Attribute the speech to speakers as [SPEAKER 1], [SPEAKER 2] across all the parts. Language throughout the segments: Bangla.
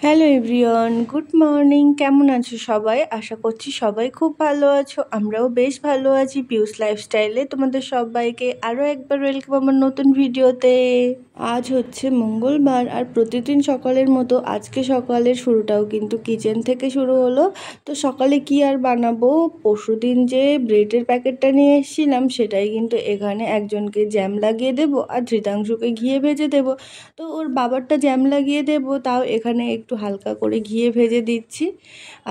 [SPEAKER 1] Hello everyone, good morning. কেমন আছো সবাই? আশা করছি সবাই খুব ভালো আছো। আমরাও বেশ ভালো আছি। পিউস লাইফস্টাইলে তোমাদের সবাইকে আরও একবার ওয়েলকাম আমার নতুন ভিডিওতে। আজ হচ্ছে মঙ্গলবার, আর প্রতিদিন সকালের মতো আজকে সকালের শুরুটাও কিন্তু কিচেন থেকে শুরু হলো। তো সকালে কি আর বানাবো, পরশুদিন যে ব্রেডের প্যাকেটটা নিয়ে এসেছিলাম সেটাই কিন্তু এখানে একজনকে জ্যাম লাগিয়ে দেবো আর ধৃতাংশুকে ঘিয়ে ভেজে দেবো। তো ওর বাবারটা জ্যাম লাগিয়ে দেবো, তাও এখানে একটু হালকা করে ঘিয়ে ভেজে দিচ্ছি।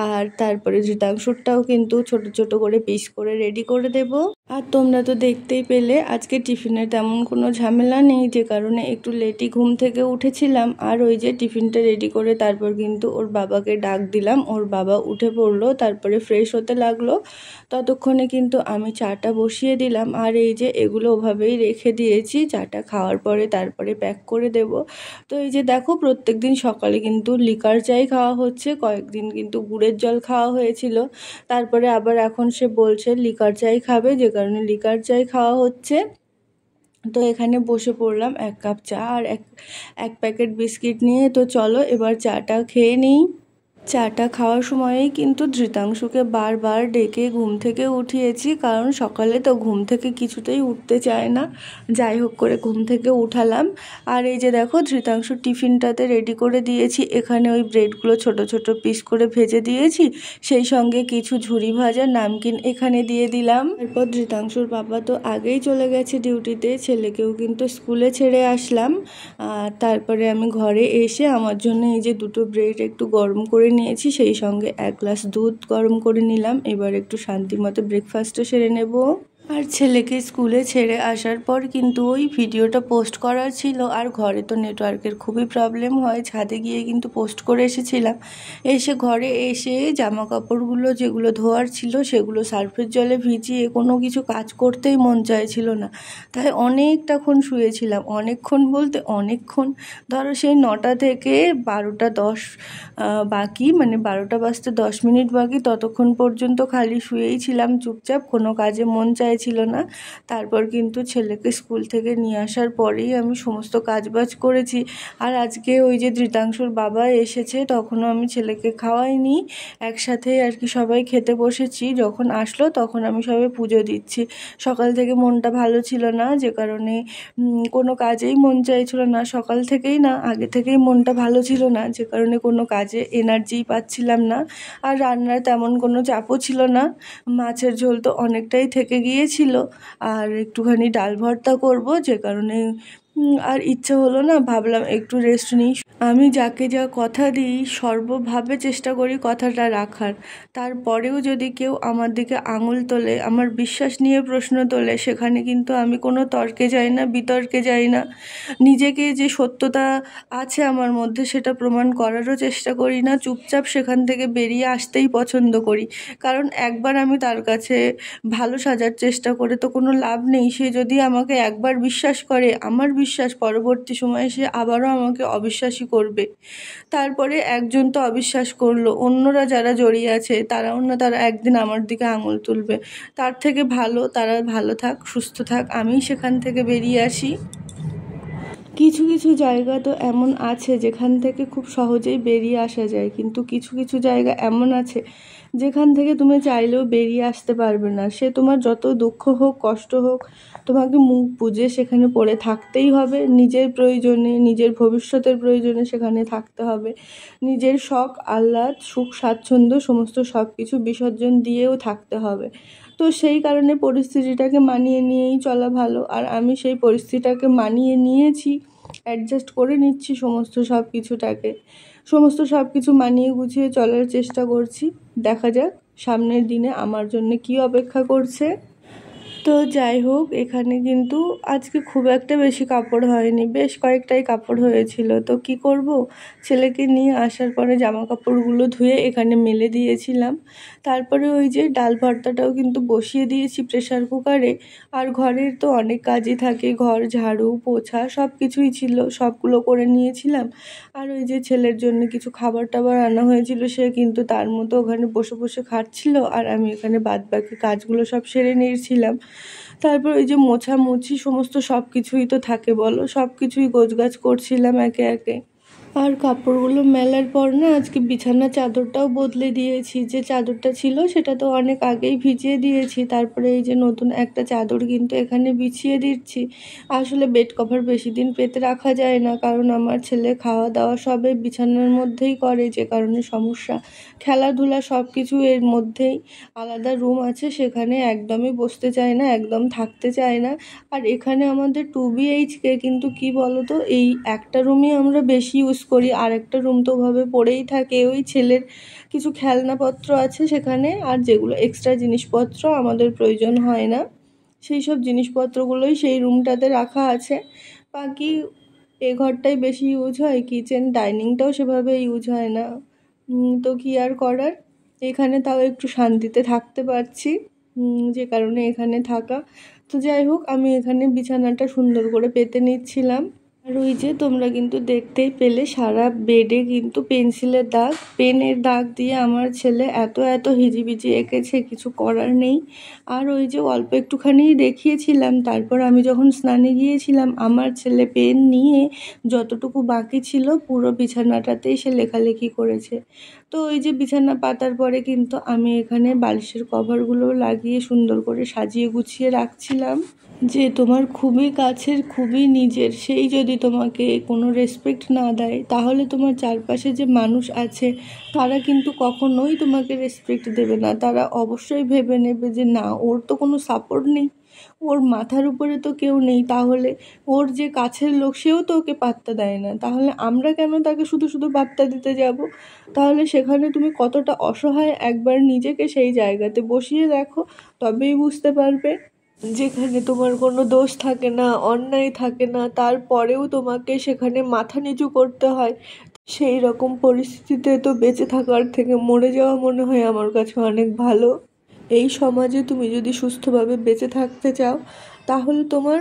[SPEAKER 1] আর তারপরে ধৃতাংশুরটাও কিন্তু ছোট ছোট করে পিস করে রেডি করে দেব। আর তোমরা তো দেখতেই পেলে আজকে টিফিনের তেমন কোনো ঝামেলা নেই, যে কারণে একটু লেটই ঘুম থেকে উঠেছিলাম। আর ওই যে টিফিনটা রেডি করে তারপর কিন্তু ওর বাবাকে ডাক দিলাম, ওর বাবা উঠে পড়লো, তারপরে ফ্রেশ হতে লাগলো। ততক্ষণে কিন্তু আমি চাটা বসিয়ে দিলাম। আর এই যে এগুলো ওভাবেই রেখে দিয়েছি, চাটা খাওয়ার পরে তারপরে প্যাক করে দেব। তো এই যে দেখো, প্রত্যেকদিন সকালে কিন্তু লিকার চাই খাওয়া হচ্ছে, কয়েকদিন কিন্তু গুড়ের জল খাওয়া হয়েছিল, তারপরে আবার এখন সে বলছে লিকার চাই খাবে, যে কারণে লিকার চাই খাওয়া হচ্ছে। তো এখানে বসে পড়লাম এক কাপ চা আর এক প্যাকেট বিস্কিট নিয়ে। তো চলো এবার চাটা খেয়ে নিই। চাটা খাওয়ার সময়েই কিন্তু ধৃতাংশুকে বারবার ডেকে ঘুম থেকে উঠিয়েছি, কারণ সকালে তো ঘুম থেকে কিছুতেই উঠতে চায় না। যাই হোক করে ঘুম থেকে উঠালাম। আর এই যে দেখো, ধৃতাংশুর টিফিনটাতে রেডি করে দিয়েছি। এখানে ওই ব্রেডগুলো ছোট ছোট পিস করে ভেজে দিয়েছি, সেই সঙ্গে কিছু ঝুরি ভাজা নামকিন এখানে দিয়ে দিলাম। এরপর ধৃতাংশুর বাবা তো আগেই চলে গেছে ডিউটিতে, ছেলেকেও কিন্তু স্কুলে ছেড়ে আসলাম। তারপরে আমি ঘরে এসে আমার জন্য এই যে দুটো ব্রেড একটু গরম করে নিয়েছি, সেই সঙ্গে এক গ্লাস দুধ গরম করে নিলাম। এবার একটু শান্তি মতো ব্রেকফাস্টও সেরে নেব। আর ছেলেকে স্কুলে ছেড়ে আসার পর কিন্তু ওই ভিডিওটা পোস্ট করার ছিল, আর ঘরে তো নেটওয়ার্কের খুবই প্রবলেম হয়, ছাদে গিয়ে কিন্তু পোস্ট করে এসেছিলাম। এসে ঘরে এসে জামা কাপড়গুলো যেগুলো ধোয়ার ছিল সেগুলো সার্ফের জলে ভিজিয়ে কোনো কিছু কাজ করতেই মন চাইছিল না, তাই অনেকটাক্ষণ শুয়েছিলাম। অনেকক্ষণ বলতে অনেকক্ষণ, ধরো সেই 9টা থেকে 12টা 10 বাকি, মানে 12টা বাজতে 10 মিনিট বাকি, ততক্ষণ পর্যন্ত খালি শুয়েই ছিলাম চুপচাপ, কোনো কাজে মন চাইছিল না। তারপর কিন্তু ছেলেকে স্কুল থেকে নিয়ে আসার পরেই আমি সমস্ত কাজবাজ করেছি। আর আজকে ওই যে ধৃতাংশুর বাবা এসেছে, তখনও আমি ছেলেকে খাওয়াইনি, একসাথে আর কি সবাই খেতে বসেছি। যখন আসলো তখন আমি সবাই পুজো দিচ্ছি। সকাল থেকে মনটা ভালো ছিল না, যে কারণে কোনো কাজেই মন চাইছিল না সকাল থেকেই, না আগে থেকেই মনটা ভালো ছিল না, যে কারণে কোনো কাজে এনার্জিই পাচ্ছিলাম না। আর রান্নার তেমন কোনো চাপও ছিল না, মাছের ঝোল তো অনেকটাই থেকে গিয়েছিল, আর একটুখানি ডাল ভর্তা করব, যে কারণে আর ইচ্ছে হলো না, ভাবলাম একটু রেস্ট নিই। আমি যাকে যা কথা দিই সর্বভাবে চেষ্টা করি কথাটা রাখার, তারপরেও যদি কেউ আমার দিকে আঙুল তোলে, আমার বিশ্বাস নিয়ে প্রশ্ন তোলে, সেখানে কিন্তু আমি কোনো তর্কে যাই না, বিতর্কে যাই না। নিজেকে যে সত্যতা আছে আমার মধ্যে সেটা প্রমাণ করারও চেষ্টা করি না, চুপচাপ সেখান থেকে বেরিয়ে আসতেই পছন্দ করি। কারণ একবার আমি তার কাছে ভালো সাজার চেষ্টা করে তো কোনো লাভ নেই। সে যদি আমাকে একবার বিশ্বাস করে, আমার বিশ্বাস পরবর্তী সময়ে সে আবারও আমাকে অবিশ্বাসী করবে। তারপরে একজন তো অবিশ্বাস করলো, অন্যরা যারা জড়িয়ে আছে তারাও না, তারা একদিন আমার দিকে আঙুল তুলবে। তার থেকে ভালো তারা ভালো থাক, সুস্থ থাক, আমি সেখান থেকে বেরিয়ে আসি। কিছু কিছু জায়গা তো এমন আছে যেখান থেকে খুব সহজেই বেরিয়ে আসা যায়, কিন্তু কিছু কিছু জায়গা এমন আছে যেখান থেকে তুমি চাইলেও বেরিয়ে আসতে পারবে না। সে তোমার যত দুঃখ হোক, কষ্ট হোক, তোমাকে মুখ বুজে সেখানে পড়ে থাকতেই হবে। নিজের প্রয়োজনে, নিজের ভবিষ্যতের প্রয়োজনে সেখানে থাকতে হবে। নিজের শখ আহ্লাদ, সুখ স্বাচ্ছন্দ্য সমস্ত সব কিছু বিসর্জন দিয়েও থাকতে হবে। তো সেই কারণে পরিস্থিতিটাকে মানিয়ে নিয়েই চলা ভালো। আর আমি সেই পরিস্থিতিটাকে মানিয়ে নিয়েছি, অ্যাডজাস্ট করে নিচ্ছি সমস্ত সব কিছু মানিয়ে গুছিয়ে চলার চেষ্টা করছি। দেখা যাক সামনের দিনে আমার জন্য কী অপেক্ষা করছে। তো যাই হোক, এখানে কিন্তু আজকে খুব একটা বেশি কাপড় হয়নি, বেশ কয়েকটাই কাপড় হয়েছিল। তো কি করব, ছেলেকে নিয়ে আসার পরে জামা কাপড়গুলো ধুয়ে এখানে মেলে দিয়েছিলাম। তারপরে ওই যে ডাল ভর্তাটাও কিন্তু বসিয়ে দিয়েছি প্রেসার কুকারে। আর ঘরের তো অনেক কাজই থাকে, ঘর ঝাড়ু পোছা সব কিছুই ছিল, সবগুলো করে নিয়েছিলাম। আর ওই যে ছেলের জন্য কিছু খাবার টাবার আনা হয়েছিল, সে কিন্তু তার মতো ওখানে বসে বসে খাচ্ছিল, আর আমি এখানে বাদবাকি কাজগুলো সব সেরে নিয়েছিলাম। তারপর ওই যে মোছামুছি সমস্ত সব কিছুই তো থাকে বলো, সব কিছুই গোছগাছ করছিলাম একে একে। আর কাপড়গুলো মেলার পর না আজকে বিছানার চাদরটাও বদলে দিয়েছি। যে চাদরটা ছিল সেটা তো অনেক আগেই ভিজিয়ে দিয়েছি, তারপরে এই যে নতুন একটা চাদর কিন্তু এখানে বিছিয়ে দিচ্ছি। আসলে বেড কভার বেশি দিন পেতে রাখা যায় না, কারণ আমার ছেলে খাওয়া দাওয়া সবে বিছানার মধ্যেই করে, যে কারণে সমস্যা। খেলাধুলা সব কিছু এর মধ্যেই। আলাদা রুম আছে, সেখানে একদমই বসতে চায় না, একদম থাকতে চায় না। আর এখানে আমাদের 2 BHK, কিন্তু কি বলতো, এই একটা রুমই আমরা বেশি ইউজ করি, আর একটা রুম তো ওভাবে পড়েই থাকে। ওই ছেলের কিছু খেলনাপত্র আছে সেখানে, আর যেগুলো এক্সট্রা জিনিসপত্র আমাদের প্রয়োজন হয় না সেই সব জিনিসপত্রগুলোই সেই রুমটাতে রাখা আছে। বাকি এ ঘরটাই বেশি ইউজ হয়, কিচেন ডাইনিংটাও সেভাবে ইউজ হয় না। তো কি আর করার, এখানে তাও একটু শান্তিতে থাকতে পারছি, যে কারণে এখানে থাকা। তো যাই হোক, আমি এখানে বিছানাটা সুন্দর করে পেতে নিচ্ছিলাম। আর ওই যে তোমরা কিন্তু দেখতেই পেলে সারা বেডে কিন্তু পেনের দাগ দিয়ে আমার ছেলে এত এত হিজিবিজি এঁকেছে, কিছু করার নেই। আর ওই যে অল্প একটুখানি দেখিয়েছিলাম, তারপর আমি যখন স্নানে গিয়েছিলাম আমার ছেলে পেন নিয়ে যতটুকু বাকি ছিল পুরো বিছানাটাতেই সে লেখালেখি করেছে। তো ওই যে বিছানা পাতার পরে কিন্তু আমি এখানে বালিশের কভারগুলো লাগিয়ে সুন্দর করে সাজিয়ে গুছিয়ে রাখছিলাম। যে তোমার খুবই কাছের, খুবই নিজের, সেই যদি তোমাকে কোনো রেসপেক্ট না দেয়, তাহলে তোমার চারপাশে যে মানুষ আছে তারা কিন্তু কখনোই তোমাকে রেসপেক্ট দেবে না। তারা অবশ্যই ভেবে নেবে যে না, ওর তো কোনো সাপোর্ট নেই, ওর মাথার উপরে তো কেউ নেই, তাহলে ওর যে কাছের লোক সেও তো ওকে পাত্তা দেয় না, তাহলে আমরা কেন তাকে শুধু শুধু পাত্তা দিতে যাব? তাহলে সেখানে তুমি কতটা অসহায় একবার নিজেকে সেই জায়গাতে বসিয়ে দেখো, তবেই বুঝতে পারবে। যেখানে তোমার কোনো দোষ থাকে না, অন্যায় থাকে না, তারপরেও তোমাকে সেখানে মাথা নিচু করতে হয়, সেই রকম পরিস্থিতিতে তো বেঁচে থাকার থেকে মরে যাওয়া মনে হয় আমার কাছে অনেক ভালো। এই সমাজে তুমি যদি সুস্থভাবে বেঁচে থাকতে চাও, তাহলে তোমার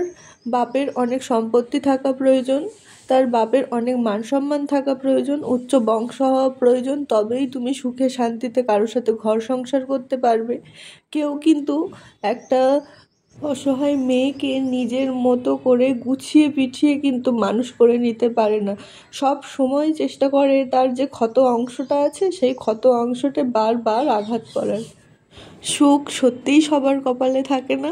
[SPEAKER 1] বাপের অনেক সম্পত্তি থাকা প্রয়োজন, তার বাপের অনেক মান সম্মান থাকা প্রয়োজন, উচ্চ বংশ হওয়া প্রয়োজন, তবেই তুমি সুখে শান্তিতে কারোর সাথে ঘর সংসার করতে পারবে। কেউ কিন্তু একটা অসহায় মেয়েকে নিজের মতো করে গুছিয়ে পিছিয়ে কিন্তু মানুষ করে নিতে পারে না। সব সময় চেষ্টা করে তার যে ক্ষত অংশটা আছে সেই ক্ষত অংশটা বারবার আঘাত করার। সুখ সত্যিই সবার কপালে থাকে না,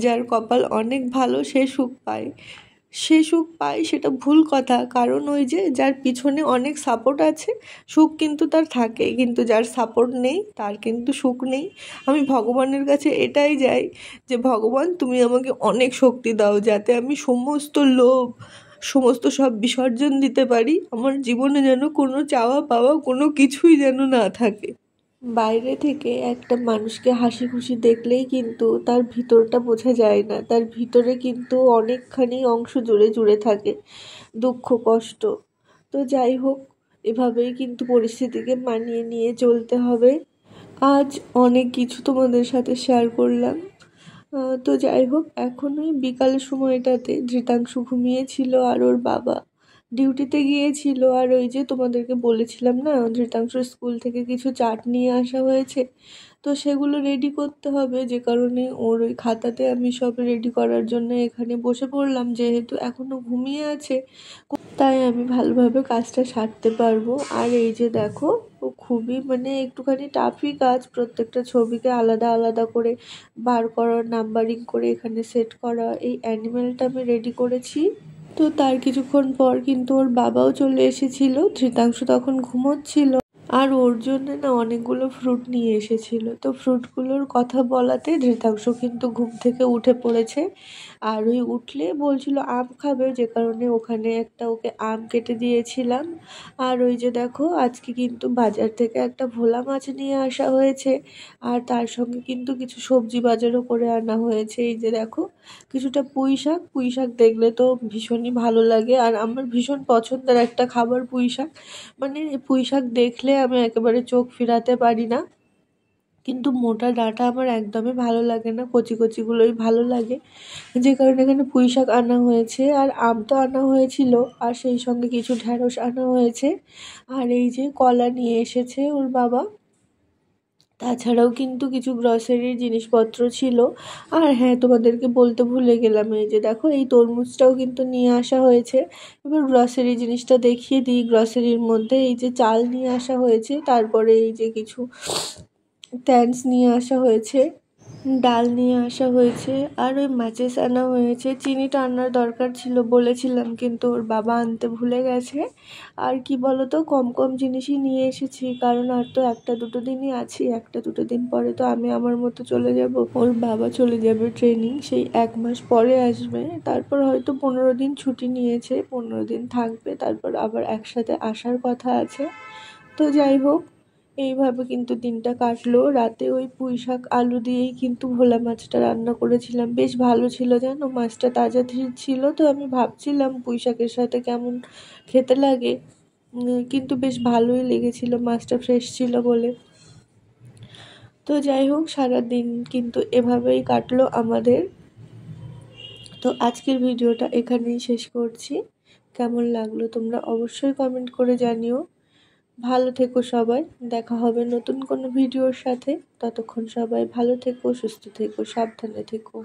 [SPEAKER 1] যার কপাল অনেক ভালো সে সুখ পায় সেটা ভুল কথা, কারণ ওই যে যার পিছনে অনেক সাপোর্ট আছে সুখ কিন্তু তার থাকে, কিন্তু যার সাপোর্ট নেই তার কিন্তু সুখ নেই। আমি ভগবানের কাছে এটাই যাই যে ভগবান তুমি আমাকে অনেক শক্তি দাও, যাতে আমি সমস্ত লোভ সমস্ত সব বিসর্জন দিতে পারি, আমার জীবনে যেন কোনো চাওয়া পাওয়া কোনো কিছুই যেন না থাকে। বাইরে থেকে একটা মানুষকে হাসি খুশি দেখলেই কিন্তু তার ভিতরটা বোঝা যায় না, তার ভিতরে কিন্তু অনেকখানি অংশ জুড়ে জুড়ে থাকে দুঃখ কষ্ট। তো যাই হোক, এভাবেই কিন্তু পরিস্থিতিকে মানিয়ে নিয়ে চলতে হবে। আজ অনেক কিছু তোমাদের সাথে শেয়ার করলাম। তো যাই হোক, এখন ওই বিকালের সময়টাতে ধৃতাংশু ঘুমিয়েছিল আর ওর বাবা ডিউটিতে গিয়েছিল। আর ওই যে তোমাদেরকে বলেছিলাম না, ধৃতাংশুর স্কুল থেকে কিছু চাট নিয়ে আসা হয়েছে, তো সেগুলো রেডি করতে হবে, যে কারণে ওর ওই খাতাতে আমি সব রেডি করার জন্য এখানে বসে পড়লাম। যেহেতু এখনও ঘুমিয়ে আছে তাই আমি ভালোভাবে কাজটা সারতে পারবো। আর এই যে দেখো, ও খুবই মানে একটুখানি টাফই কাজ, প্রত্যেকটা ছবিকে আলাদা আলাদা করে বার করা, নাম্বারিং করে এখানে সেট করা। এই অ্যানিমেলটা আমি রেডি করেছি। তো তার কিছুক্ষণ পর কিন্তু ওর বাবাও চলে এসেছিল, ধৃতাংশু তখন ঘুমোচ্ছিল, আর ওর জন্য না অনেকগুলো ফ্রুট নিয়ে এসেছিল। তো ফ্রুটগুলোর কথা বলাতে ধৃতাংশু কিন্তু ঘুম থেকে উঠে পড়েছে, আর ওই উঠলে বলছিল আম খাবে, যে কারণে ওখানে একটা ওকে আম কেটে দিয়েছিলাম। আর ওই যে দেখো, আজকে কিন্তু বাজার থেকে একটা ভোলা মাছ নিয়ে আসা হয়েছে, আর তার সঙ্গে কিন্তু কিছু সবজি বাজারও করে আনা হয়েছে। এই যে দেখো, কিছুটা পুঁই শাক দেখলে তো ভীষণই ভালো লাগে, আর আমার ভীষণ পছন্দের একটা খাবার পুঁই শাক। মানে পুঁই শাক দেখলে আমি একেবারে চোখ ফেরাতে পারি না, কিন্তু মোটা ডাঁটা আমার একদমই ভালো লাগে না, কচি কচিগুলোই ভালো লাগে, যে কারণে এখানে পুঁই শাক আনা হয়েছে। আর আম তো আনা হয়েছিল, আর সেই সঙ্গে কিছু ঢ্যাঁড়স আনা হয়েছে। আর এই যে কলা নিয়ে এসেছে ওর বাবা, তাছাড়াও কিন্তু কিছু গ্রসারির জিনিসপত্র ছিল। আর হ্যাঁ, তোমাদেরকে বলতে ভুলে গেলাম, এই যে দেখো এই তরমুজটাও কিন্তু নিয়ে আসা হয়েছে। এবার গ্রসারি জিনিসটা দেখিয়ে দিই। গ্রসারির মধ্যে এই যে চাল নিয়ে আসা হয়েছে, তারপরে এই যে কিছু ট্যান্স নিয়ে আসা হয়েছে, ডাল নিয়ে আসা হয়েছে, আর ওই মাছেস আনা হয়েছে। চিনিটা আনার দরকার ছিল বলেছিলাম, কিন্তু ওর বাবা আনতে ভুলে গেছে। আর কি বলতো, কম কম জিনিসই নিয়ে এসেছি, কারণ আর তো একটা দুটো দিনই আছি, একটা দুটো দিন পরে তো আমি আমার মতো চলে যাব। ওর বাবা চলে যাবে ট্রেনিং, সেই 1 মাস পরে আসবে। তারপর হয়তো 15 দিন ছুটি নিয়েছে, 15 দিন থাকবে, তারপর আবার একসাথে আসার কথা আছে। তো যাই হোক, এইভাবে কিন্তু দিনটা কাটলো। রাতে ওই পুঁইশাক আলু দিয়েই কিন্তু ভোলা মাছটা রান্না করেছিলাম। বেশ ভালো ছিল জানো, মাছটা তাজা ছিল। তো আমি ভাবছিলাম পুঁইশাকের সাথে কেমন খেতে লাগে, কিন্তু বেশ ভালোই লেগেছিল, মাছটা ফ্রেশ ছিল বলে। তো যাই হোক, সারাদিন কিন্তু এভাবেই কাটলো আমাদের। তো আজকের ভিডিওটা এখানেই শেষ করছি। কেমন লাগলো তোমরা অবশ্যই কমেন্ট করে জানিও। ভালো থেকো সবাই, দেখা হবে নতুন কোনো ভিডিওর সাথে। ততক্ষণ সবাই ভালো থেকো, সুস্থ থেকো, সাবধানে থেকো।